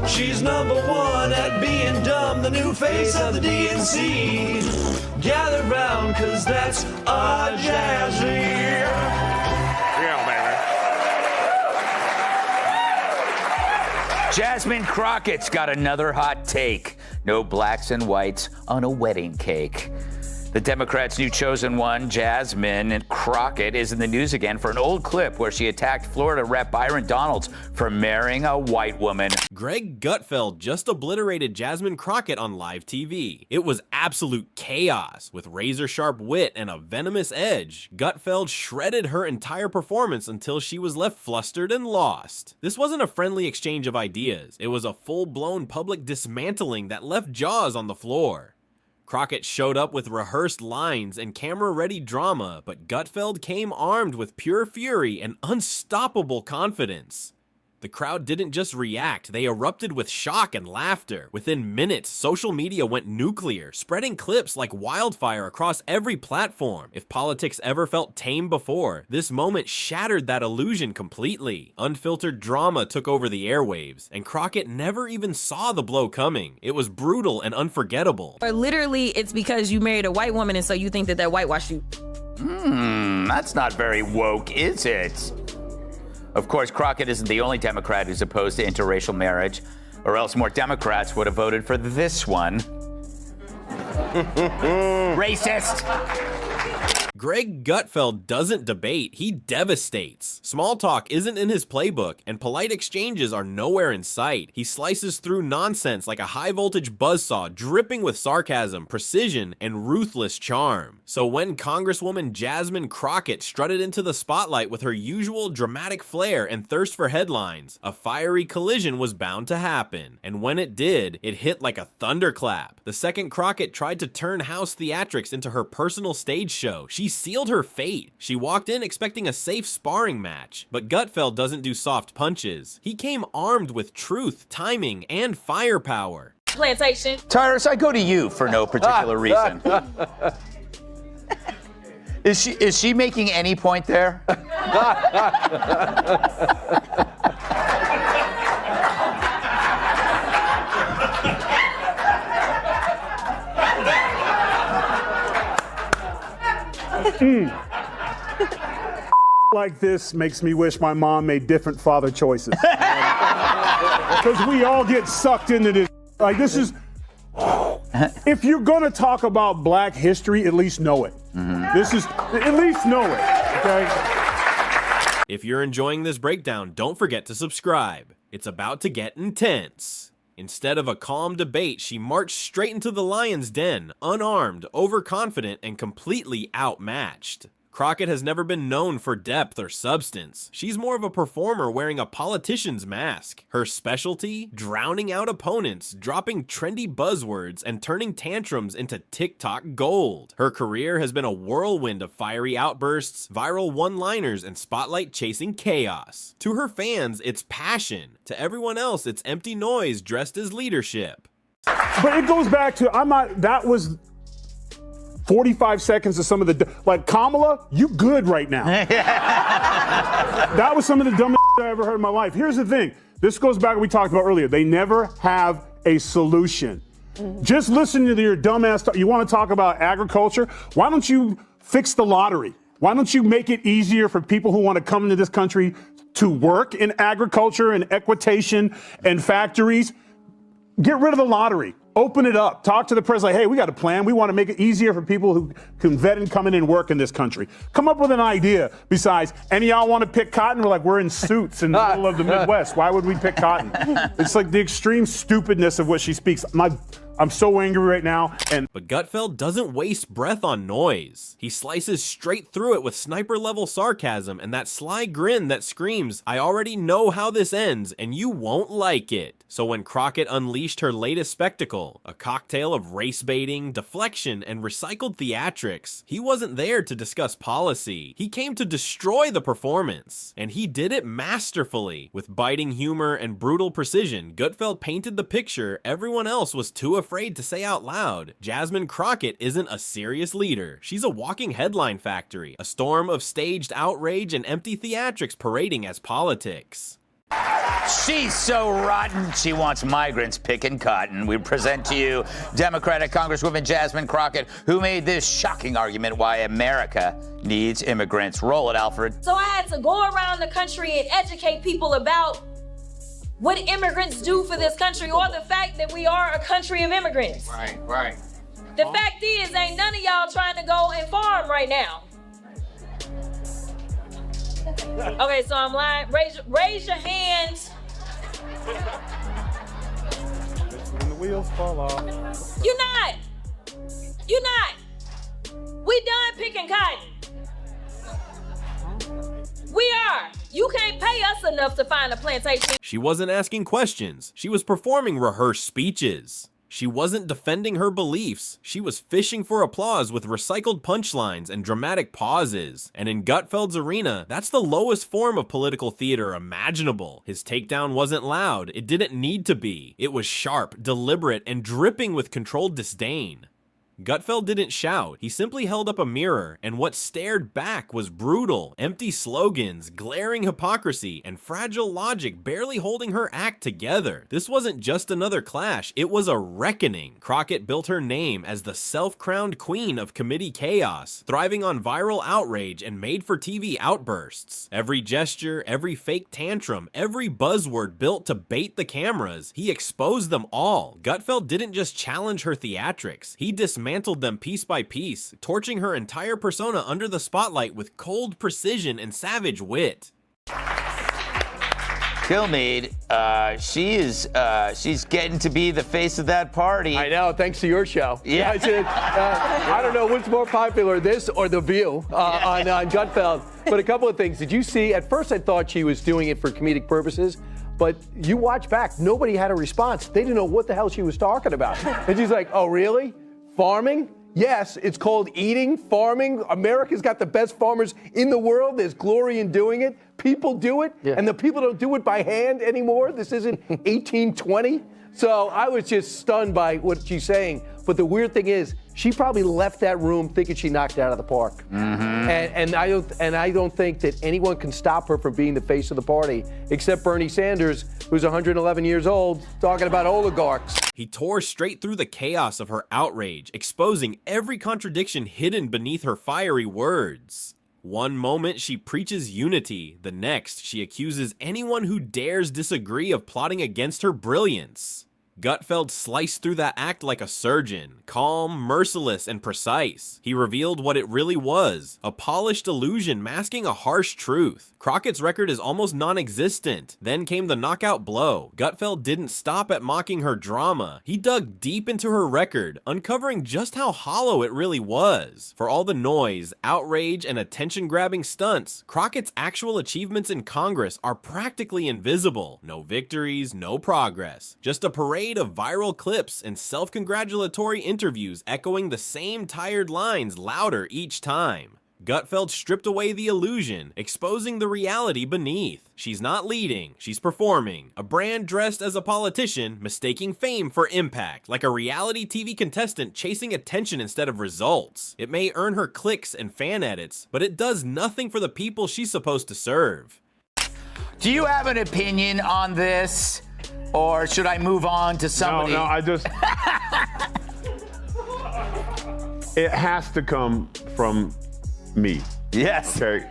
She's #1 at being dumb, the new face of the DNC. Gather round, cause that's our Jazzy. Yeah, baby. Jasmine Crockett's got another hot take. No blacks and whites on a wedding cake. The Democrats' new chosen one, Jasmine Crockett, is in the news again for an old clip where she attacked Florida Rep. Byron Donalds for marrying a white woman. Greg Gutfeld just obliterated Jasmine Crockett on live TV. It was absolute chaos. With razor-sharp wit and a venomous edge, Gutfeld shredded her entire performance until she was left flustered and lost. This wasn't a friendly exchange of ideas. It was a full-blown public dismantling that left jaws on the floor. Crockett showed up with rehearsed lines and camera-ready drama, but Gutfeld came armed with pure fury and unstoppable confidence. The crowd didn't just react, they erupted with shock and laughter. Within minutes, social media went nuclear, spreading clips like wildfire across every platform. If politics ever felt tame before, this moment shattered that illusion completely. Unfiltered drama took over the airwaves, and Crockett never even saw the blow coming. It was brutal and unforgettable. Or literally, it's because you married a white woman and so you think that whitewashed you. That's not very woke, is it? Of course, Crockett isn't the only Democrat who's opposed to interracial marriage, or else more Democrats would have voted for this one. Racist! Greg Gutfeld doesn't debate, he devastates. Small talk isn't in his playbook, and polite exchanges are nowhere in sight. He slices through nonsense like a high-voltage buzzsaw, dripping with sarcasm, precision, and ruthless charm. So when Congresswoman Jasmine Crockett strutted into the spotlight with her usual dramatic flair and thirst for headlines, a fiery collision was bound to happen. And when it did, it hit like a thunderclap. The second Crockett tried to turn house theatrics into her personal stage show, she sealed her fate. She walked in expecting a safe sparring match, but Gutfeld doesn't do soft punches. He came armed with truth, timing, and firepower. Plantation. Tyrus, I go to you for no particular reason. Is she making any point there? Like this makes me wish my mom made different father choices. Because we all get sucked into this. Like, this is, if you're gonna talk about black history, at least know it. This is, at least know it, okay? If you're enjoying this breakdown, don't forget to subscribe. It's about to get intense. Instead of a calm debate, she marched straight into the lion's den, unarmed, overconfident, and completely outmatched. Crockett has never been known for depth or substance. She's more of a performer wearing a politician's mask. Her specialty? Drowning out opponents, dropping trendy buzzwords, and turning tantrums into TikTok gold. Her career has been a whirlwind of fiery outbursts, viral one-liners, and spotlight-chasing chaos. To her fans, it's passion. To everyone else, it's empty noise dressed as leadership. But it goes back to, that was 45 seconds of some of the, like, Kamala, you good right now. That was some of the dumbest I ever heard in my life. Here's the thing. This goes back to what we talked about earlier. They never have a solution. Just listen to your dumbass talk. You want to talk about agriculture? Why don't you fix the lottery? Why don't you make it easier for people who want to come into this country to work in agriculture and equitation and factories? Get rid of the lottery. Open it up. Talk to the president. Like, hey, we got a plan. We want to make it easier for people who can vet and come in and work in this country. Come up with an idea. Besides, any of y'all want to pick cotton? We're like, we're in suits in the middle of the Midwest. Why would we pick cotton? It's like the extreme stupidness of what she speaks. I'm so angry right now. But Gutfeld doesn't waste breath on noise. He slices straight through it with sniper-level sarcasm and that sly grin that screams, I already know how this ends, and you won't like it. So when Crockett unleashed her latest spectacle, a cocktail of race-baiting, deflection, and recycled theatrics, he wasn't there to discuss policy. He came to destroy the performance. And he did it masterfully. With biting humor and brutal precision, Gutfeld painted the picture everyone else was too afraid to say out loud. Jasmine Crockett isn't a serious leader. She's a walking headline factory, a storm of staged outrage and empty theatrics parading as politics. She's so rotten, she wants migrants picking cotton. We present to you Democratic Congresswoman Jasmine Crockett, who made this shocking argument why America needs immigrants. Roll it, Alfred. So I had to go around the country and educate people about what immigrants do for this country, or the fact that we are a country of immigrants. Right. The fact is, ain't none of y'all trying to go and farm right now. Okay, so I'm lying. Raise your hands. When the wheels fall off. You're not. We done picking cotton. We are. You can't pay us enough to find a plantation. She wasn't asking questions. She was performing rehearsed speeches. She wasn't defending her beliefs. She was fishing for applause with recycled punchlines and dramatic pauses. And in Gutfeld's arena, that's the lowest form of political theater imaginable. His takedown wasn't loud. It didn't need to be. It was sharp, deliberate, and dripping with controlled disdain. Gutfeld didn't shout, he simply held up a mirror, and what stared back was brutal, empty slogans, glaring hypocrisy, and fragile logic barely holding her act together. This wasn't just another clash, it was a reckoning. Crockett built her name as the self-crowned queen of committee chaos, thriving on viral outrage and made-for-TV outbursts. Every gesture, every fake tantrum, every buzzword built to bait the cameras, he exposed them all. Gutfeld didn't just challenge her theatrics, he dismantled them piece by piece, torching her entire persona under the spotlight with cold precision and savage wit. Kilmeade, she's getting to be the face of that party. I know, thanks to your show. Yeah. I don't know what's more popular, this or The View on Gutfeld. But a couple of things. Did you see, at first I thought she was doing it for comedic purposes, but you watch back, nobody had a response. They didn't know what the hell she was talking about. And she's like, oh, really? Farming? Yes, it's called eating, farming. America's got the best farmers in the world. There's glory in doing it. People do it, and the people don't do it by hand anymore. This isn't 1820. So I was just stunned by what she's saying. But the weird thing is, she probably left that room thinking she knocked it out of the park. And I don't think that anyone can stop her from being the face of the party, except Bernie Sanders, who's 111 years old, talking about oligarchs. He tore straight through the chaos of her outrage, exposing every contradiction hidden beneath her fiery words. One moment she preaches unity, the next she accuses anyone who dares disagree of plotting against her brilliance. Gutfeld sliced through that act like a surgeon, calm, merciless, and precise. He revealed what it really was, a polished illusion masking a harsh truth. Crockett's record is almost non-existent. Then came the knockout blow. Gutfeld didn't stop at mocking her drama. He dug deep into her record, uncovering just how hollow it really was. For all the noise, outrage, and attention-grabbing stunts, Crockett's actual achievements in Congress are practically invisible. No victories, no progress. Just a parade of viral clips and self-congratulatory interviews echoing the same tired lines louder each time. Gutfeld stripped away the illusion, exposing the reality beneath. She's not leading, she's performing. A brand dressed as a politician, mistaking fame for impact, like a reality TV contestant chasing attention instead of results. It may earn her clicks and fan edits, but it does nothing for the people she's supposed to serve. Do you have an opinion on this? Or should I move on to somebody? No, I just... It has to come from me. Yes. Okay?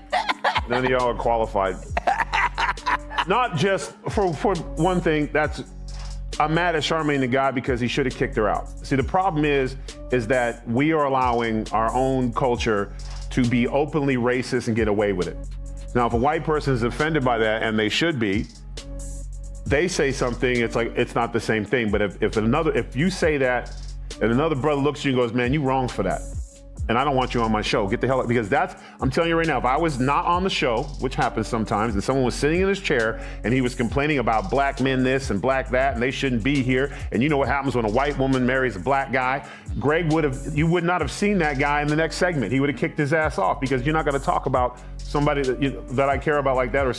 None of y'all are qualified. Not just, for one thing, I'm mad at Charmaine the Guy because he should have kicked her out. See, the problem is that we are allowing our own culture to be openly racist and get away with it. Now, if a white person is offended by that, and they should be, they say something, it's like, it's not the same thing. But if you say that and another brother looks at you and goes, man, you wrong for that. And I don't want you on my show. Get the hell out, because I'm telling you right now, if I was not on the show, which happens sometimes, and someone was sitting in his chair and he was complaining about black men this and black that, and they shouldn't be here, and you know what happens when a white woman marries a black guy, you would not have seen that guy in the next segment. He would have kicked his ass off, because you're not gonna talk about somebody that I care about like that, or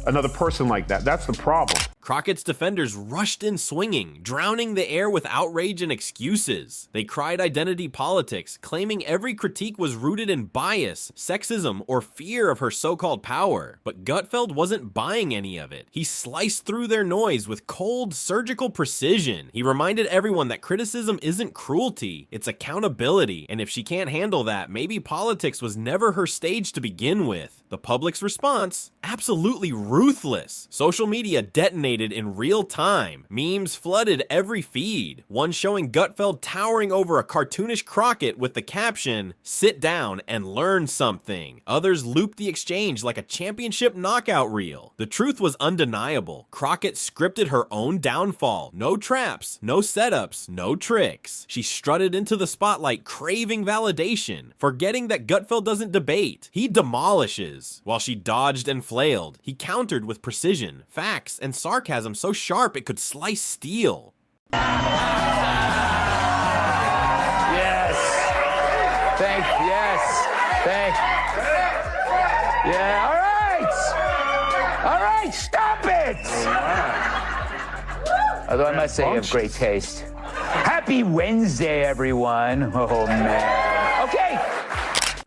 another person like that. That's the problem. Crockett's defenders rushed in swinging, drowning the air with outrage and excuses. They cried identity politics, claiming every critique was rooted in bias, sexism, or fear of her so-called power. But Gutfeld wasn't buying any of it. He sliced through their noise with cold, surgical precision. He reminded everyone that criticism isn't cruelty, it's accountability, and if she can't handle that, maybe politics was never her stage to begin with. The public's response? Absolutely ruthless. Social media detonated in real time. Memes flooded every feed. One showing Gutfeld towering over a cartoonish Crockett with the caption, "Sit down and learn something." Others looped the exchange like a championship knockout reel. The truth was undeniable. Crockett scripted her own downfall. No traps, no setups, no tricks. She strutted into the spotlight craving validation, forgetting that Gutfeld doesn't debate. He demolishes. While she dodged and flailed, he countered with precision, facts, and sarcasm so sharp it could slice steel. Yes. Yeah, all right, stop it. Although I must say you have great taste. Happy Wednesday, everyone. Oh, man. Okay.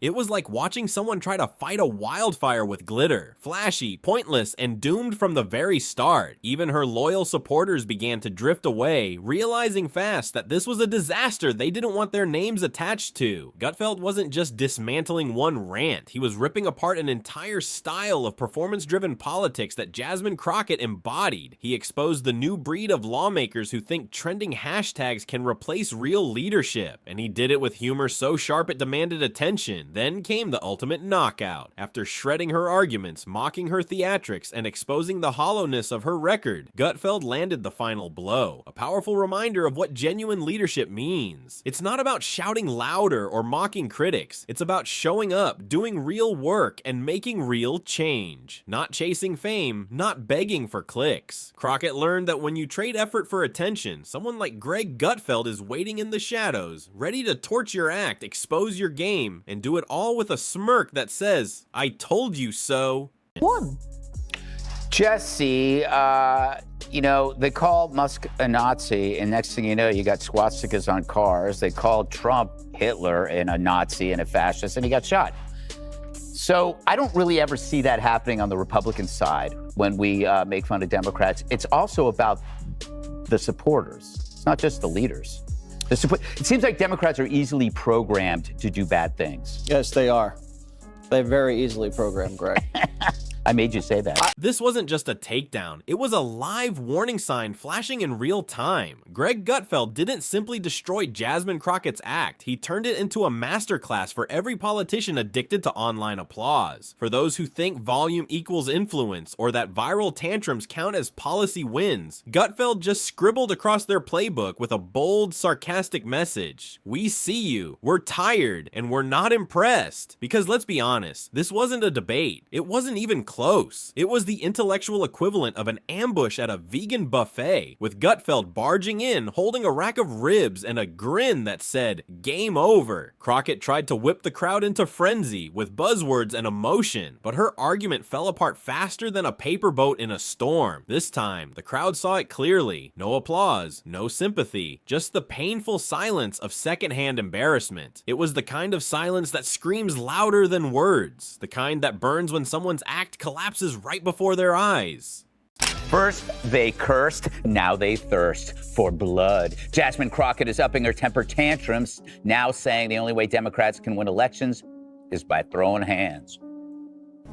It was like watching someone try to fight a wildfire with glitter. Flashy, pointless, and doomed from the very start. Even her loyal supporters began to drift away, realizing fast that this was a disaster they didn't want their names attached to. Gutfeld wasn't just dismantling one rant, he was ripping apart an entire style of performance-driven politics that Jasmine Crockett embodied. He exposed the new breed of lawmakers who think trending hashtags can replace real leadership, and he did it with humor so sharp it demanded attention. Then came the ultimate knockout. After shredding her arguments, mocking her theatrics, and exposing the hollowness of her record, Gutfeld landed the final blow. A powerful reminder of what genuine leadership means. It's not about shouting louder or mocking critics. It's about showing up, doing real work, and making real change. Not chasing fame, not begging for clicks. Crockett learned that when you trade effort for attention, someone like Greg Gutfeld is waiting in the shadows, ready to torch your act, expose your game, and do it all with a smirk that says, "I told you so." Jesse, they called Musk a Nazi, and next thing you know, you got swastikas on cars. They called Trump Hitler and a Nazi and a fascist, and he got shot. So I don't really ever see that happening on the Republican side when we make fun of Democrats. It's also about the supporters. It's not just the leaders. It seems like Democrats are easily programmed to do bad things. Yes, they are. They're very easily programmed, Greg. I made you say that. This wasn't just a takedown, it was a live warning sign flashing in real time. Greg Gutfeld didn't simply destroy Jasmine Crockett's act, he turned it into a masterclass for every politician addicted to online applause. For those who think volume equals influence, or that viral tantrums count as policy wins, Gutfeld just scribbled across their playbook with a bold, sarcastic message. We see you, we're tired, and we're not impressed. Because let's be honest, this wasn't a debate. It wasn't even close. It was the intellectual equivalent of an ambush at a vegan buffet, with Gutfeld barging in, holding a rack of ribs and a grin that said, "Game over." Crockett tried to whip the crowd into frenzy with buzzwords and emotion, but her argument fell apart faster than a paper boat in a storm. This time, the crowd saw it clearly. No applause, no sympathy, just the painful silence of secondhand embarrassment. It was the kind of silence that screams louder than words, the kind that burns when someone's act collapses right before their eyes. First they cursed, now they thirst for blood. Jasmine Crockett is upping her temper tantrums, now saying the only way Democrats can win elections is by throwing hands.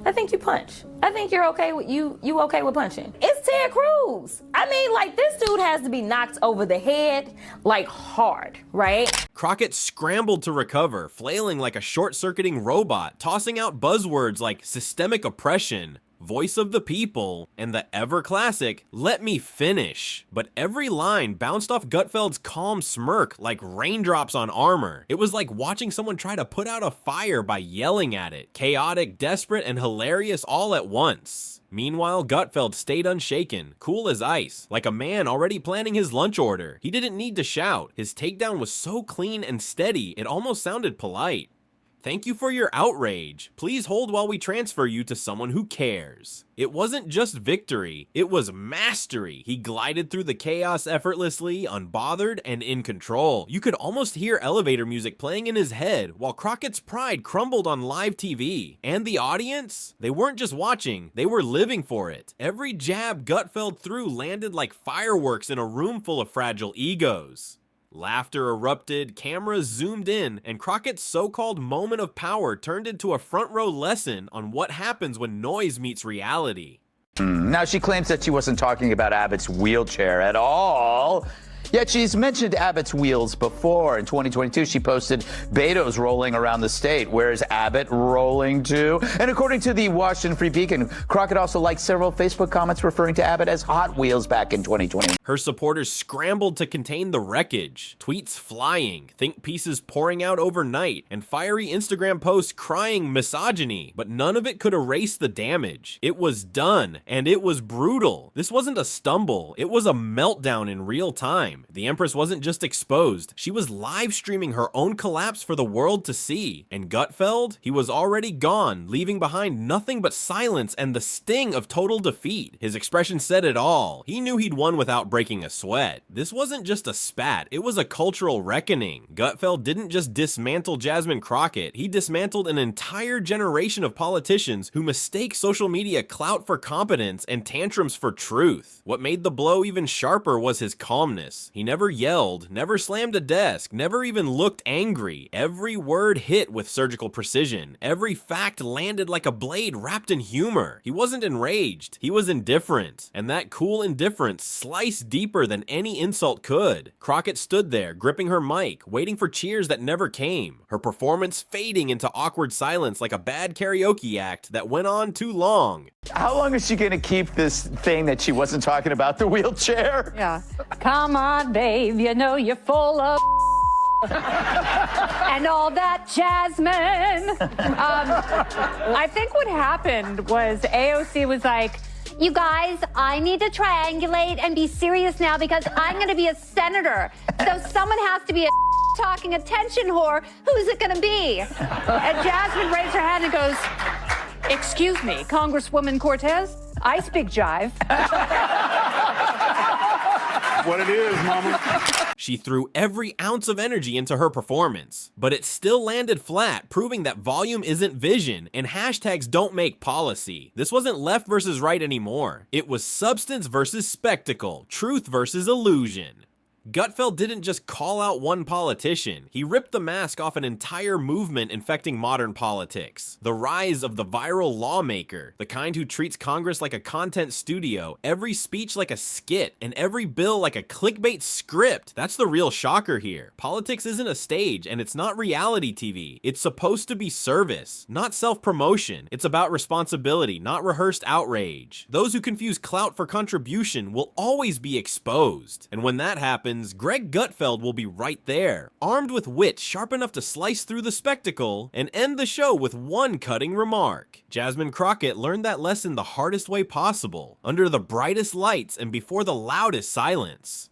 I think you punch. I think you're okay with you okay with punching. It's Ted Cruz. I mean, like, this dude has to be knocked over the head, like, hard, right? Crockett scrambled to recover, flailing like a short-circuiting robot, tossing out buzzwords like systemic oppression, voice of the people, and the ever-classic, "Let me finish." But every line bounced off Gutfeld's calm smirk like raindrops on armor. It was like watching someone try to put out a fire by yelling at it. Chaotic, desperate, and hilarious all at once. Meanwhile, Gutfeld stayed unshaken, cool as ice, like a man already planning his lunch order. He didn't need to shout. His takedown was so clean and steady, it almost sounded polite. Thank you for your outrage. Please hold while we transfer you to someone who cares. It wasn't just victory, it was mastery. He glided through the chaos effortlessly, unbothered, and in control. You could almost hear elevator music playing in his head while Crockett's pride crumbled on live TV. And the audience? They weren't just watching, they were living for it. Every jab Gutfeld threw landed like fireworks in a room full of fragile egos. Laughter erupted, cameras zoomed in, and Crockett's so-called moment of power turned into a front-row lesson on what happens when noise meets reality. Now, she claims that she wasn't talking about Abbott's wheelchair at all. Yet she's mentioned Abbott's wheels before. In 2022, she posted Beto's rolling around the state. Where's Abbott rolling to? And according to the Washington Free Beacon, Crockett also liked several Facebook comments referring to Abbott as Hot Wheels back in 2020. Her supporters scrambled to contain the wreckage, tweets flying, think pieces pouring out overnight, and fiery Instagram posts crying misogyny. But none of it could erase the damage. It was done, and it was brutal. This wasn't a stumble, it was a meltdown in real time. The Empress wasn't just exposed, she was live streaming her own collapse for the world to see. And Gutfeld? He was already gone, leaving behind nothing but silence and the sting of total defeat. His expression said it all. He knew he'd won without breaking a sweat. This wasn't just a spat, it was a cultural reckoning. Gutfeld didn't just dismantle Jasmine Crockett, he dismantled an entire generation of politicians who mistake social media clout for competence and tantrums for truth. What made the blow even sharper was his calmness. He never yelled, never slammed a desk, never even looked angry. Every word hit with surgical precision. Every fact landed like a blade wrapped in humor. He wasn't enraged, he was indifferent. And that cool indifference sliced deeper than any insult could. Crockett stood there, gripping her mic, waiting for cheers that never came. Her performance fading into awkward silence like a bad karaoke act that went on too long. How long is she gonna keep this thing that she wasn't talking about, the wheelchair? Yeah. Come on, babe, you know you're full of and all that, Jasmine. I think what happened was AOC was like, you guys, I need to triangulate and be serious now because I'm going to be a senator. So someone has to be a talking attention whore. Who's it going to be? And Jasmine raised her hand and goes, excuse me, Congresswoman Cortez, I speak jive. What it is, mama. She threw every ounce of energy into her performance, but it still landed flat, proving that volume isn't vision and hashtags don't make policy. This wasn't left versus right anymore. It was substance versus spectacle, truth versus illusion. Gutfeld didn't just call out one politician, he ripped the mask off an entire movement infecting modern politics. The rise of the viral lawmaker, the kind who treats Congress like a content studio, every speech like a skit, and every bill like a clickbait script. That's the real shocker here. Politics isn't a stage, and it's not reality TV. It's supposed to be service, not self-promotion. It's about responsibility, not rehearsed outrage. Those who confuse clout for contribution will always be exposed. And when that happens, Greg Gutfeld will be right there, armed with wit sharp enough to slice through the spectacle and end the show with one cutting remark. Jasmine Crockett learned that lesson the hardest way possible, under the brightest lights and before the loudest silence.